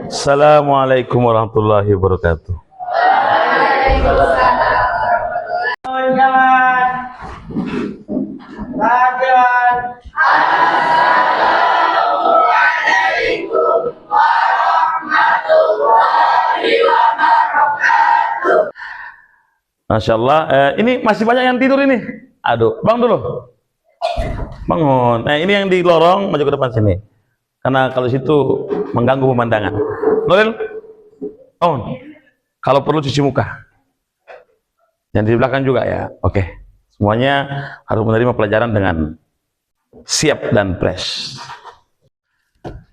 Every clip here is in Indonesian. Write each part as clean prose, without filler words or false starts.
Assalamualaikum warahmatullahi wabarakatuh. Masya Allah, ini masih banyak yang tidur ini. Aduh, bang dulu, bangun. Nah, ini yang di lorong maju ke depan sini. Karena kalau situ mengganggu pemandangan. Nuril, bangun. Kalau perlu cuci muka. Dan di belakang juga ya. Oke. Semuanya harus menerima pelajaran dengan siap dan fresh.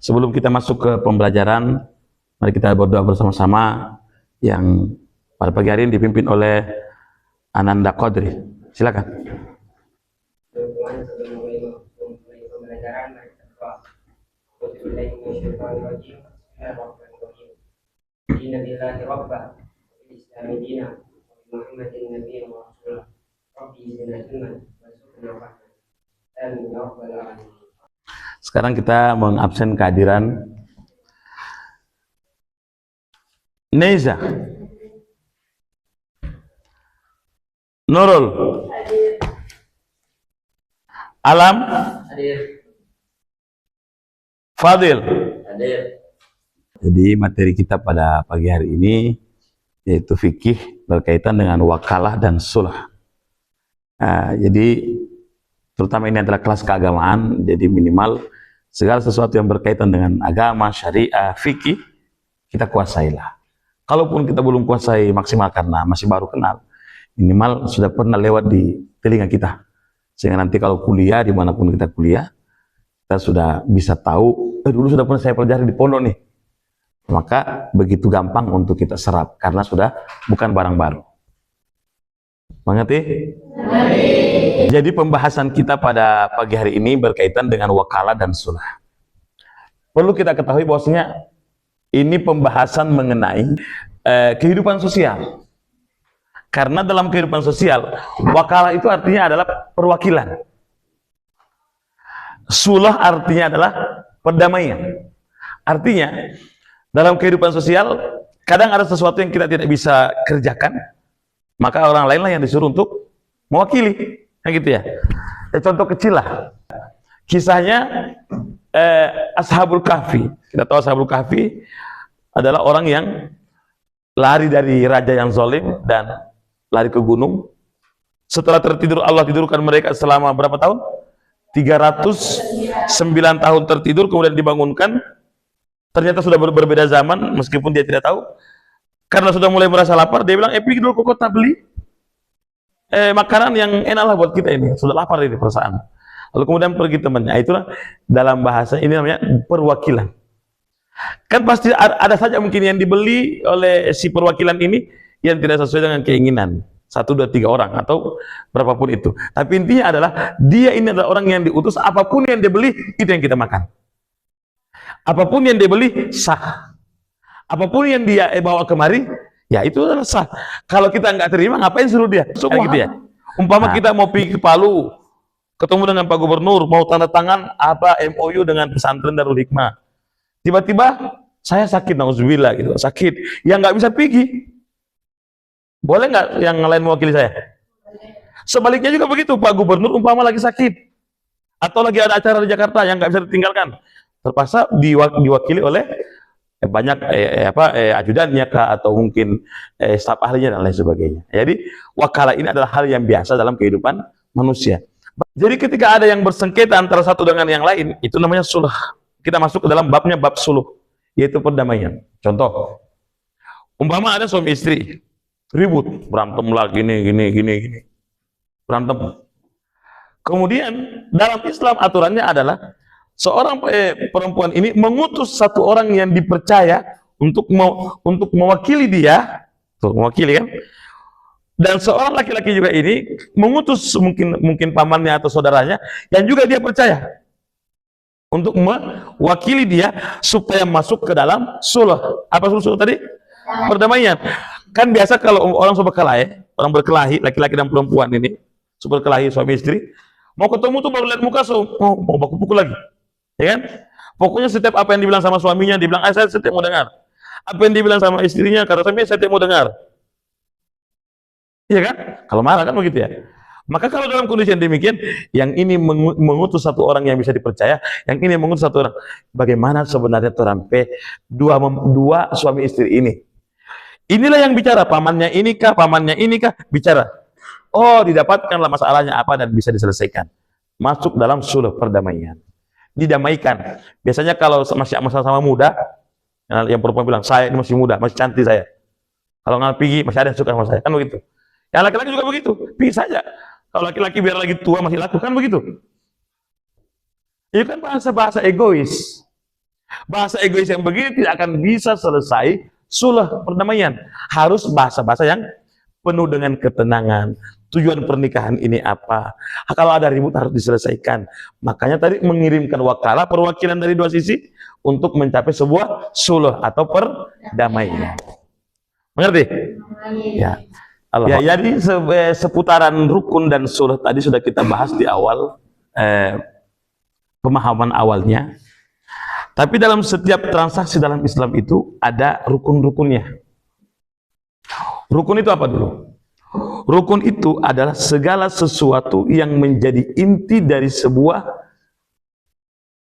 Sebelum kita masuk ke pembelajaran, mari kita berdoa bersama-sama yang pada pagi hari ini dipimpin oleh Ananda Qadri. Silakan. Sekarang kita mengabsen kehadiran Neza, Nurul, Alam, Fadil. Jadi materi kita pada pagi hari ini yaitu fikih berkaitan dengan wakalah dan sulah. Jadi terutama ini adalah kelas keagamaan, jadi minimal segala sesuatu yang berkaitan dengan agama, syariah, fikih kita kuasailah. Kalaupun kita belum kuasai maksimal karena masih baru kenal, minimal sudah pernah lewat di telinga kita, sehingga nanti kalau kuliah, dimanapun kita kuliah, kita sudah bisa tahu, dulu sudah pernah saya pelajari di pondok nih, maka begitu gampang untuk kita serap, karena sudah bukan barang baru. Mengerti? Jadi pembahasan kita pada pagi hari ini berkaitan dengan wakalah dan sulah. Perlu kita ketahui bahwasanya ini pembahasan mengenai kehidupan sosial. Karena dalam kehidupan sosial, wakalah itu artinya adalah perwakilan. Sulah artinya adalah perdamaian. Artinya, dalam kehidupan sosial, kadang ada sesuatu yang kita tidak bisa kerjakan, maka orang lain lah yang disuruh untuk mewakili. Kayak gitu ya. Contoh kecil lah. Kisahnya Ashabul Kahfi. Kita tahu Ashabul Kahfi adalah orang yang lari dari raja yang zalim dan lari ke gunung. Setelah tertidur, Allah tidurkan mereka selama berapa tahun? 309 tahun tertidur, kemudian dibangunkan. Ternyata sudah berbeda zaman, meskipun dia tidak tahu. Karena sudah mulai merasa lapar, dia bilang, pergi dulu ke kota beli makanan yang enak lah buat kita ini. Sudah lapar ini perasaan. Lalu kemudian pergi temannya. Itulah dalam bahasa ini namanya perwakilan. Kan pasti ada saja mungkin yang dibeli oleh si perwakilan ini yang tidak sesuai dengan keinginan. 1, 2, 3 orang atau berapapun itu. Tapi intinya adalah dia ini adalah orang yang diutus, apapun yang dia beli itu yang kita makan. Apapun yang dia beli sah. Apapun yang dia bawa kemari, ya itu adalah sah. Kalau kita nggak terima, ngapain suruh dia? Semua gitu ya. Umpama kita mau pergi ke Palu, ketemu dengan Pak Gubernur, mau tanda tangan apa MOU dengan pesantren Darul Hikmah. Tiba-tiba saya sakit, nauzubillah gitu, sakit, yang nggak bisa pergi. Boleh nggak yang lain mewakili saya? Sebaliknya juga begitu, Pak Gubernur umpama lagi sakit, atau lagi ada acara di Jakarta yang nggak bisa ditinggalkan, terpaksa diwakili oleh banyak ajudannya kah, atau mungkin staf ahlinya dan lain sebagainya. Jadi wakalah ini adalah hal yang biasa dalam kehidupan manusia. Jadi ketika ada yang bersengketa antara satu dengan yang lain, itu namanya sulah. Kita masuk ke dalam babnya, bab suluh, yaitu perdamaian. Contoh, umpama ada suami istri ribut, berantem lah, gini, berantem. Kemudian dalam Islam aturannya adalah seorang perempuan ini mengutus satu orang yang dipercaya untuk mewakili dia, mewakili kan? Dan seorang laki-laki juga ini mengutus mungkin pamannya atau saudaranya yang juga dia percaya untuk mewakili dia supaya masuk ke dalam suluh. Apa suluh tadi? Perdamaian. Kan biasa kalau orang berkelahi, orang berkelahi, laki-laki dan perempuan ini berkelahi suami istri, mau ketemu tuh baru lihat muka mau baku pukul lagi. Ya kan? Pokoknya setiap apa yang dibilang sama suaminya, dibilang, saya setiap mau dengar. Apa yang dibilang sama istrinya, kata suaminya, saya setiap mau dengar. Iya kan? Kalau marah kan begitu ya. Maka kalau dalam kondisi yang demikian, yang ini mengutus satu orang yang bisa dipercaya, yang ini mengutus satu orang. Bagaimana sebenarnya terampe dua suami istri ini? Inilah yang bicara, pamannya ini kah, bicara. Oh, didapatkanlah masalahnya apa dan bisa diselesaikan. Masuk dalam sulh perdamaian. Didamaikan. Biasanya kalau masih sama-sama muda, yang perempuan bilang, saya ini masih muda, masih cantik saya. Kalau nggak pergi, masih ada yang suka sama saya. Kan begitu. Yang laki-laki juga begitu, pergi saja. Kalau laki-laki biar lagi tua masih laku, kan begitu. Itu kan bahasa-bahasa egois. Bahasa egois yang begini tidak akan bisa selesai sulh perdamaian. Harus bahasa-bahasa yang penuh dengan ketenangan. Tujuan pernikahan ini apa? Kalau ada ribut harus diselesaikan. Makanya tadi mengirimkan wakalah, perwakilan dari dua sisi untuk mencapai sebuah sulh atau perdamaian. Mengerti? Ya. Ya, jadi seputaran rukun dan sulh tadi sudah kita bahas di awal pemahaman awalnya. Tapi dalam setiap transaksi dalam Islam itu ada rukun-rukunnya. Rukun itu apa dulu? Rukun itu adalah segala sesuatu yang menjadi inti dari sebuah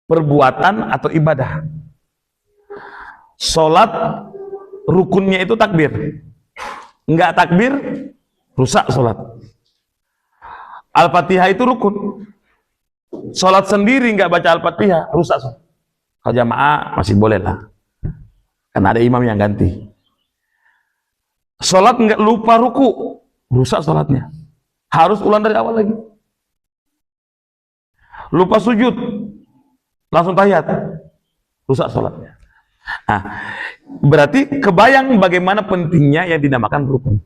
perbuatan atau ibadah. Salat rukunnya itu takbir. Enggak takbir, rusak sholat. Al-Fatihah itu rukun. Sholat sendiri enggak baca Al-Fatihah, rusak sholat. Kalau jamaah masih boleh lah, karena ada imam yang ganti. Sholat enggak lupa ruku, rusak sholatnya. Harus ulang dari awal lagi. Lupa sujud, langsung tahiyat, rusak sholatnya. Nah, berarti kebayang bagaimana pentingnya yang dinamakan rukun.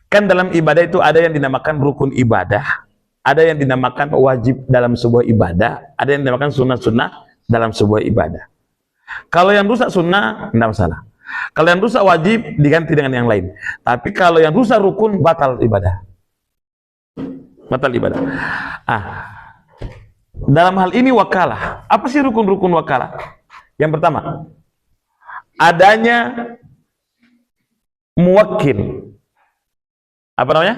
Kan dalam ibadah itu ada yang dinamakan rukun ibadah, ada yang dinamakan wajib dalam sebuah ibadah, ada yang dinamakan sunnah-sunnah dalam sebuah ibadah. Kalau yang rusak sunnah, tidak masalah. Kalau yang rusak wajib, diganti dengan yang lain. Tapi kalau yang rusak rukun, batal ibadah. Batal ibadah. Dalam hal ini wakalah. Apa sih rukun-rukun wakalah? Yang pertama, adanya muwakil. Apa namanya?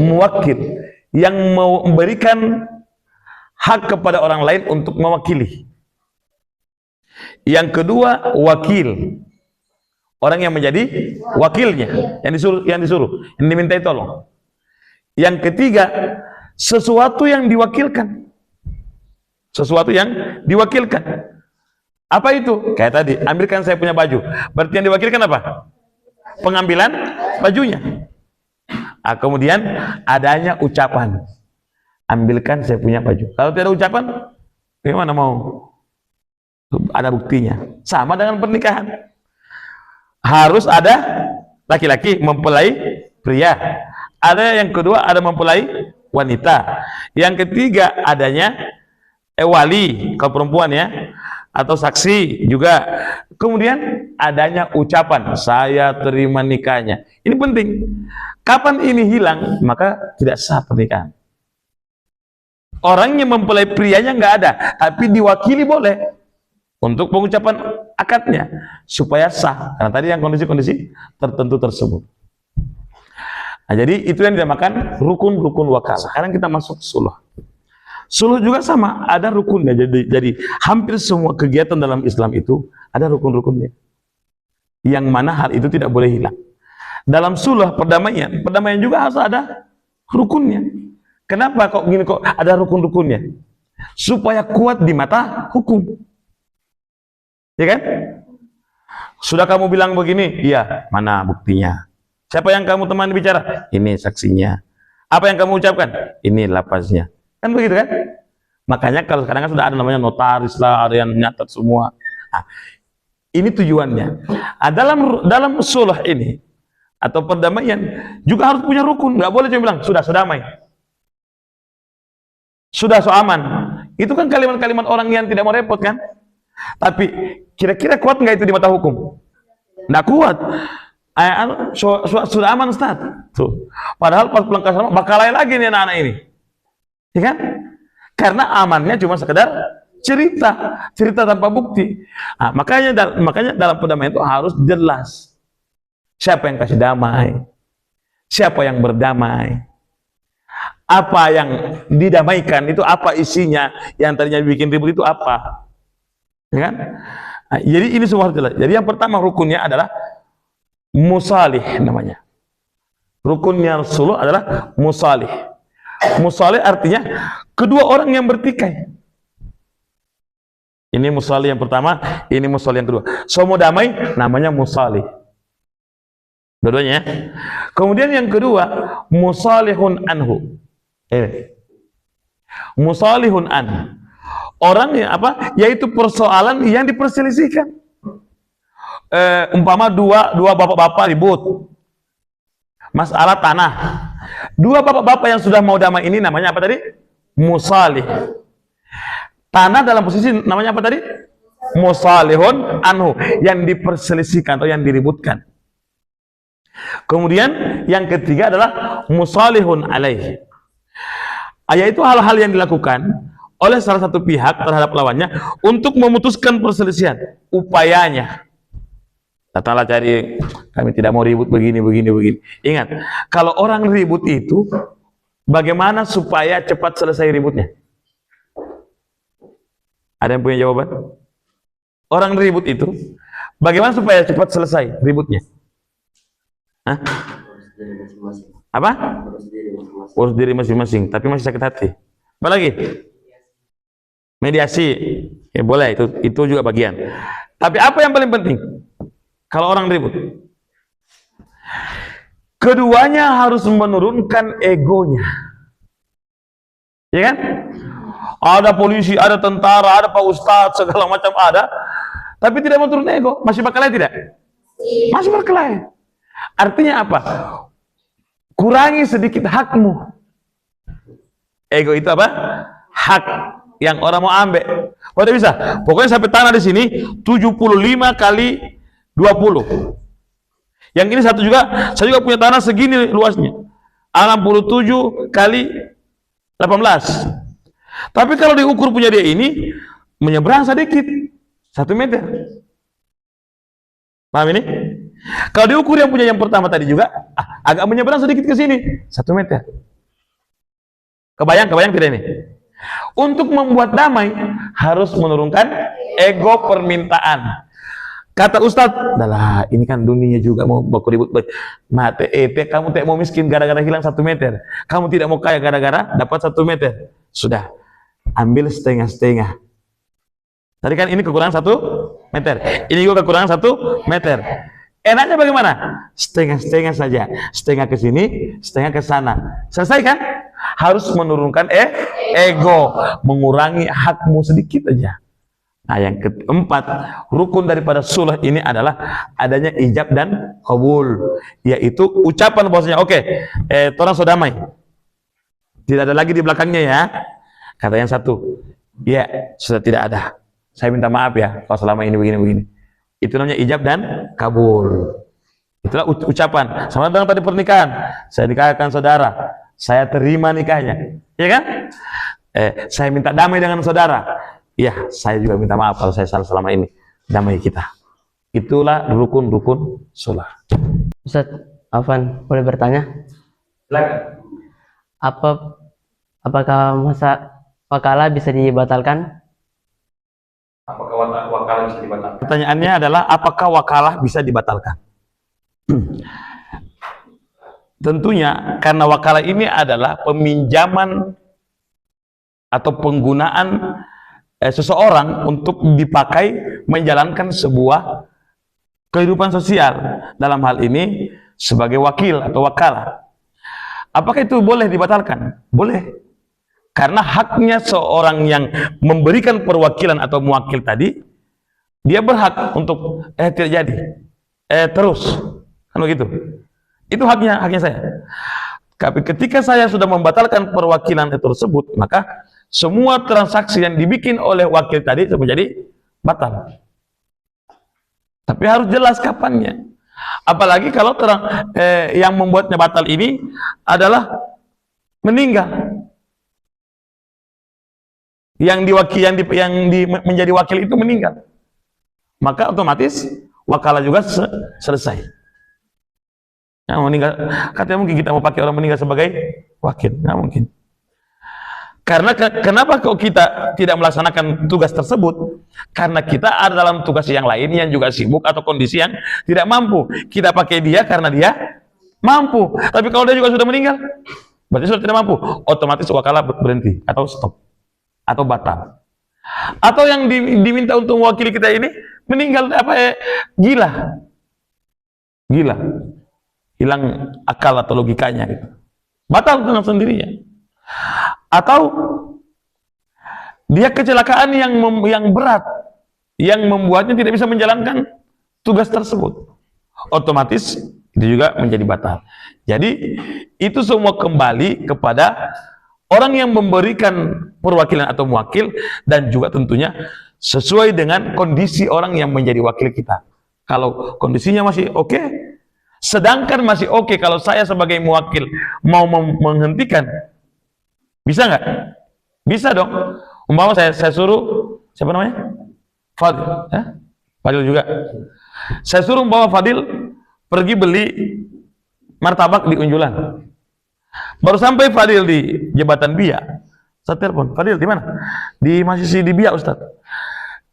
Muwakil. Yang mau memberikan hak kepada orang lain untuk mewakili. Yang kedua, wakil. Orang yang menjadi wakilnya, yang disuruh, yang dimintai tolong. Yang ketiga, sesuatu yang diwakilkan. Sesuatu yang diwakilkan. Apa itu? Kayak tadi, ambilkan saya punya baju. Berarti yang diwakilkan apa? Pengambilan bajunya. Kemudian adanya ucapan. Ambilkan saya punya baju. Kalau tidak ada ucapan, bagaimana mau ada buktinya? Sama dengan pernikahan. Harus ada laki-laki mempelai pria. Ada yang kedua, ada mempelai wanita. Yang ketiga, adanya wali, kalau perempuan ya, atau saksi juga. Kemudian adanya ucapan, saya terima nikahnya. Ini penting. Kapan ini hilang, maka tidak sah pernikahan. Orangnya mempelai prianya nggak ada, tapi diwakili boleh untuk pengucapan akadnya supaya sah. Karena tadi yang kondisi-kondisi tertentu tersebut. Nah, jadi itu yang dinamakan rukun-rukun wakalah. Sekarang kita masuk sulh. Sulh juga sama, ada rukunnya. Jadi hampir semua kegiatan dalam Islam itu ada rukun-rukunnya. Yang mana hal itu tidak boleh hilang. Dalam sulh perdamaian juga harus ada rukunnya. Kenapa kok gini, kok ada rukun-rukunnya? Supaya kuat di mata hukum. Ya kan? Sudah kamu bilang begini, iya, mana buktinya? Siapa yang kamu temani bicara? Ini saksinya. Apa yang kamu ucapkan? Ini lafaznya. Kan begitu kan? Makanya kalau sekarang kan sudah ada namanya notaris lah, ada yang nyatat semua. Nah, ini tujuannya. Dalam sulh ini atau perdamaian juga harus punya rukun. Nggak boleh cuma bilang sudah damai, sudah so aman. Itu kan kalimat-kalimat orang yang tidak mau repot kan? Tapi kira-kira kuat nggak itu di mata hukum? Nggak kuat. Sudah aman, Ustaz. Tuh. Padahal pas pulang ke sana bakal lain lagi nih anak-anak ini. Ya kan? Karena amannya cuma sekedar cerita tanpa bukti. Nah, makanya dalam perdamaian itu harus jelas siapa yang kasih damai, siapa yang berdamai, apa yang didamaikan itu apa isinya, yang tadinya bikin ribut itu apa, ya kan? Nah, jadi ini semua harus jelas. Jadi yang pertama rukunnya adalah musalih namanya. Rukunnya Rasulullah adalah musalih. Musalih artinya kedua orang yang bertikai. Ini musalih yang pertama, ini musalih yang kedua. Semua damai, namanya musalih. Dua-duanya. Kemudian yang kedua, musalihun anhu. Musalihun an. Orang yang apa? Yaitu persoalan yang diperselisihkan. Umpama dua bapak-bapak ribut. Masalah tanah. Dua bapak-bapak yang sudah mau damai ini namanya apa tadi? Musalih. Tanah dalam posisi namanya apa tadi? Musalihun anhu, yang diperselisihkan atau yang diributkan. Kemudian yang ketiga adalah musalihun alaih, yaitu hal-hal yang dilakukan oleh salah satu pihak terhadap lawannya untuk memutuskan perselisihan. Upayanya, datanglah cari, kami tidak mau ribut begini. Ingat, kalau orang ribut itu bagaimana supaya cepat selesai ributnya? Ada yang punya jawaban? Orang ribut itu bagaimana supaya cepat selesai ributnya? Hah? Apa? Urus diri masing-masing, tapi masih sakit hati. Apa lagi? Mediasi. Ya boleh, itu juga bagian. Tapi apa yang paling penting kalau orang ribut? Keduanya harus menurunkan egonya. Ya kan? Ada polisi, ada tentara, ada pak ustadz, segala macam ada, tapi tidak mau turun ego. Masih berkelahi tidak? Masih berkelahi. Artinya apa? Kurangi sedikit hakmu. Ego itu apa? Hak yang orang mau ambil. Oh, tidak bisa. Pokoknya sampai tanah di sini 75 kali 20. Yang ini satu juga, saya juga punya tanah segini luasnya. 67 kali 18. Tapi kalau diukur punya dia ini menyeberang sedikit 1 meter. Paham ini? Kalau diukur yang punya yang pertama tadi juga agak menyeberang sedikit ke sini 1 meter. Kebayang tidak ini? Untuk membuat damai harus menurunkan ego permintaan. Kata Ustadz, "Dahlah, ini kan dunia juga mau baku ribut. Mate, kamu tidak mau miskin gara-gara hilang 1 meter. Kamu tidak mau kaya gara-gara dapat 1 meter. Sudah, ambil setengah-setengah. Tadi kan ini kekurangan 1 meter. Ini juga kekurangan 1 meter. Enaknya bagaimana? Setengah-setengah saja. Setengah ke sini, setengah ke sana. Selesai kan? Harus menurunkan ego, mengurangi hakmu sedikit aja. Nah, yang keempat, rukun daripada sulh ini adalah adanya ijab dan qabul, yaitu ucapan bahwasanya oke, orang sudah damai. Tidak ada lagi di belakangnya ya. Kata yang satu, ya sudah tidak ada. Saya minta maaf ya kalau selama ini begini. Itu namanya ijab dan kabul. Itulah ucapan. Sama dengan tadi pernikahan. Saya nikahkan saudara, saya terima nikahnya, ya kan? Saya minta damai dengan saudara. Ya, saya juga minta maaf kalau saya salah selama ini. Damai kita. Itulah rukun-rukun sulh. Ustaz, Afan, boleh bertanya? Silakan. Apakah masa wakalah bisa dibatalkan? Apakah wakalah bisa dibatalkan? Pertanyaannya adalah apakah wakalah bisa dibatalkan? Tentunya karena wakalah ini adalah peminjaman atau penggunaan seseorang untuk dipakai menjalankan sebuah kehidupan sosial, dalam hal ini sebagai wakil atau wakalah. Apakah itu boleh dibatalkan? Boleh. Karena haknya seorang yang memberikan perwakilan atau mewakil tadi, dia berhak untuk tidak jadi, terus, kan begitu. Itu haknya saya. Tapi ketika saya sudah membatalkan perwakilan tersebut, maka semua transaksi yang dibikin oleh wakil tadi menjadi batal. Tapi harus jelas kapannya. Apalagi kalau yang membuatnya batal ini adalah meninggal. menjadi wakil itu meninggal, maka otomatis wakalah juga selesai. Nggak meninggal, katanya mungkin kita mau pakai orang meninggal sebagai wakil, nggak mungkin. Karena kenapa kok kita tidak melaksanakan tugas tersebut? Karena kita ada dalam tugas yang lain yang juga sibuk atau kondisi yang tidak mampu. Kita pakai dia karena dia mampu. Tapi kalau dia juga sudah meninggal, berarti sudah tidak mampu. Otomatis wakalah berhenti atau stop atau batal. Atau yang diminta untuk mewakili kita ini meninggal gila, hilang akal atau logikanya gitu. Batal dengan sendirinya. Atau dia kecelakaan yang berat yang membuatnya tidak bisa menjalankan tugas tersebut, otomatis itu juga menjadi batal. Jadi itu semua kembali kepada orang yang memberikan perwakilan atau mewakil, dan juga tentunya sesuai dengan kondisi orang yang menjadi wakil kita. Kalau kondisinya masih oke, sedangkan masih oke, kalau saya sebagai mewakil mau menghentikan, bisa nggak? Bisa dong. Umpama saya suruh, siapa namanya? Fadil. Fadil juga. Saya suruh bawa Fadil pergi beli martabak di Unjulan. Baru sampai Fadil di jembatan Bia, saya telepon, Fadil di mana? Masih di Bia, Ustaz.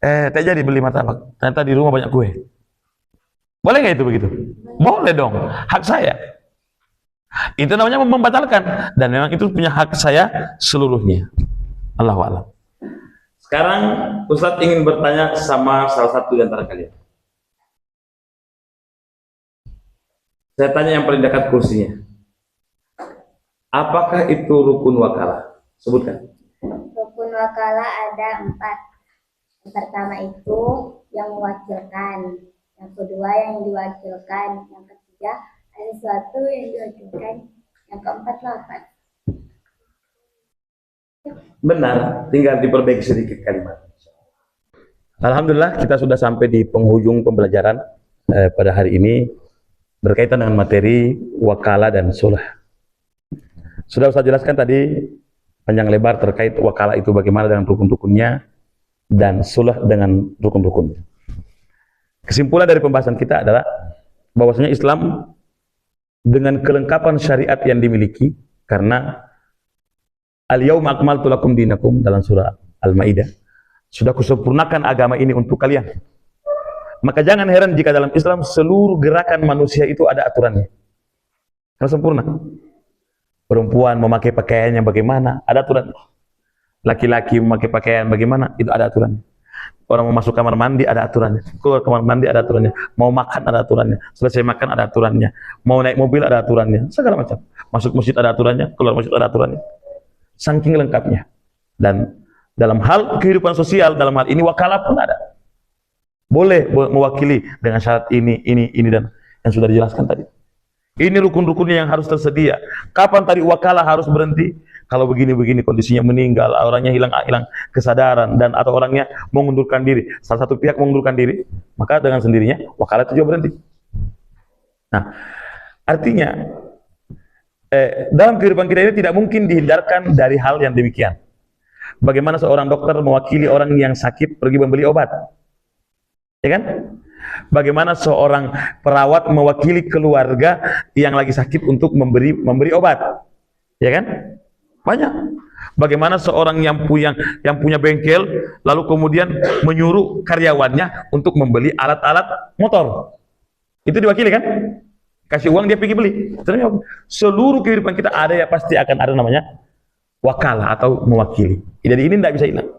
Tak jadi beli martabak. Ternyata di rumah banyak kue. Boleh nggak itu begitu? Boleh dong. Hak saya. Itu namanya membatalkan, dan memang itu punya hak saya seluruhnya. Allahu a'lam. Sekarang Ustadz ingin bertanya sama salah satu di antara kalian. Saya tanya yang paling dekat kursinya. Apakah itu rukun wakalah? Sebutkan. Rukun wakalah ada 4. Yang pertama itu yang mewakilkan, yang kedua yang diwakilkan, yang ketiga ada sesuatu yang diwakilkan, yang keempat lafaz. Benar, tinggal diperbaiki sedikit kalimat. Alhamdulillah, kita sudah sampai di penghujung pembelajaran pada hari ini berkaitan dengan materi wakalah dan sulah. Sudah saya jelaskan tadi panjang lebar terkait wakalah itu bagaimana dengan rukun-rukunnya dan sulah dengan rukun-rukunnya. Kesimpulan dari pembahasan kita adalah bahwasanya Islam dengan kelengkapan syariat yang dimiliki, karena al-yauma akmaltu lakum dinakum dalam surah Al-Maidah, sudah kusempurnakan agama ini untuk kalian. Maka jangan heran jika dalam Islam seluruh gerakan manusia itu ada aturannya. Karena sempurna. Perempuan memakai pakaiannya bagaimana, ada aturannya. Laki-laki memakai pakaian bagaimana, itu ada aturannya. Orang mau masuk kamar mandi ada aturannya, keluar kamar mandi ada aturannya, mau makan ada aturannya, selesai makan ada aturannya, mau naik mobil ada aturannya, segala macam. Masuk masjid ada aturannya, keluar masjid ada aturannya. Saking lengkapnya. Dan dalam hal kehidupan sosial, dalam hal ini wakalah pun ada. Boleh mewakili dengan syarat ini dan yang sudah dijelaskan tadi. Ini rukun-rukunnya yang harus tersedia. Kapan tadi wakalah harus berhenti? Kalau begini-begini kondisinya meninggal, orangnya hilang kesadaran, dan atau orangnya mengundurkan diri, salah satu pihak mengundurkan diri, maka dengan sendirinya wakalah itu juga berhenti. Nah, artinya dalam kehidupan kita ini tidak mungkin dihindarkan dari hal yang demikian. Bagaimana seorang dokter mewakili orang yang sakit pergi membeli obat, ya kan? Bagaimana seorang perawat mewakili keluarga yang lagi sakit untuk memberi obat, ya kan? Banyak. Bagaimana seorang yang punya bengkel lalu kemudian menyuruh karyawannya untuk membeli alat-alat motor, itu diwakili kan? Kasih uang dia pergi beli. Seluruh kehidupan kita ada ya, pasti akan ada namanya wakalah atau mewakili. Jadi ini tidak bisa hilang.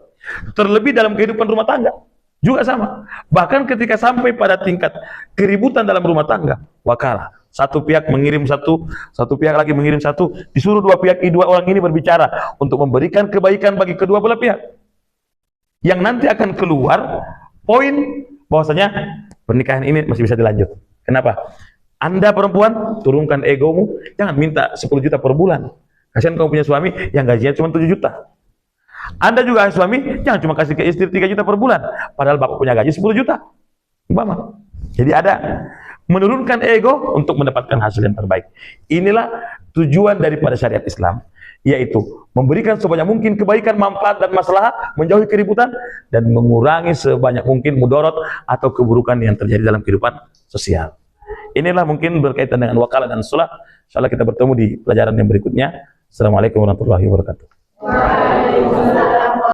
Terlebih dalam kehidupan rumah tangga juga sama. Bahkan ketika sampai pada tingkat keributan dalam rumah tangga, wakalah. Satu pihak mengirim satu pihak lagi mengirim satu, disuruh dua orang ini berbicara untuk memberikan kebaikan bagi kedua belah pihak. Yang nanti akan keluar poin bahwasanya pernikahan ini masih bisa dilanjut. Kenapa? Anda perempuan, turunkan egomu, jangan minta 10 juta per bulan. Kasihan kamu punya suami yang gajinya cuma 7 juta. Anda juga suami, jangan cuma kasih ke istri 3 juta per bulan, padahal bapak punya gaji 10 juta. Umpama. Jadi ada menurunkan ego untuk mendapatkan hasil yang terbaik. Inilah tujuan daripada syariat Islam. yaitu memberikan sebanyak mungkin kebaikan, manfaat dan maslahat, menjauhi keributan dan mengurangi sebanyak mungkin mudarat atau keburukan yang terjadi dalam kehidupan sosial. Inilah mungkin berkaitan dengan wakalah dan sulah. Insyaallah kita bertemu di pelajaran yang berikutnya. Assalamualaikum warahmatullahi wabarakatuh.